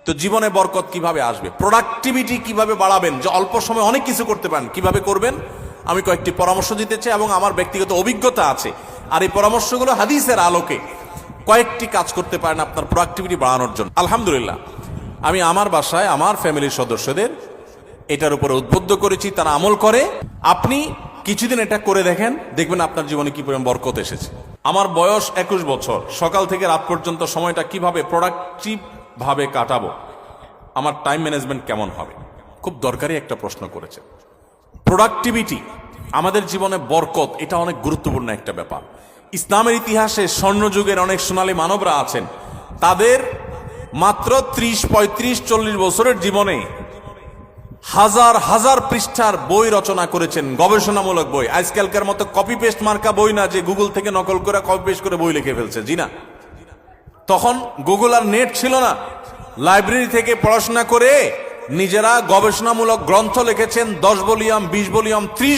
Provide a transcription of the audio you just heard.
তো জীবনে বরকত কিভাবে আসবে, প্রোডাক্টিভিটি কিভাবে বাড়াবেন, যে অল্প সময় অনেক কিছু করতে পারেন, কিভাবে করবেন আমি কয়েকটি পরামর্শ দিতে চাই এবং আমার ব্যক্তিগত অভিজ্ঞতা আছে। আর এই পরামর্শগুলো হাদিসের আলোকে কয়েকটি কাজ করতে পারেন আপনার প্রোডাক্টিভিটি বাড়ানোর জন্য। আলহামদুলিল্লাহ, আমি আমার বাসায় আমার ফ্যামিলির সদস্যদের এটার উপরে উদ্বুদ্ধ করেছি, তারা আমল করে। আপনি কিছুদিন এটা করে দেখেন, দেখবেন আপনার জীবনে কি পরিমাণ বরকত এসেছে। আমার বয়স 21 বছর, সকাল থেকে রাত পর্যন্ত সময়টা কিভাবে প্রোডাক্টিভ ভাবে কাটাবো, আমার টাইম ম্যানেজমেন্ট কেমন হবে, খুব দরকারি একটা প্রশ্ন করেছে। প্রোডাক্টিভিটি আমাদের জীবনে বরকত, এটা অনেক গুরুত্বপূর্ণ একটা ব্যাপার। ইসলামের ইতিহাসে স্বর্ণযুগের অনেক সোনালী মানবরা আছেন, তাদের মাত্র 30, 35, 40 বছরের জীবনে হাজার হাজার পৃষ্ঠার বই রচনা করেছেন, গবেষণামূলক বই। আজকালকার মতো কপি পেস্ট মার্কা বই না, যে গুগল থেকে নকল করে কপি পেস্ট করে বই লিখে ফেলছে, জি না। তখন গুগল আর নেট ছিল না, লাইব্রেরি থেকে পড়াশোনা করে নিজেরা গবেষণামূলক গ্রন্থ লিখেছেন, 10 ভলিউম, 20 ভলিউম, 30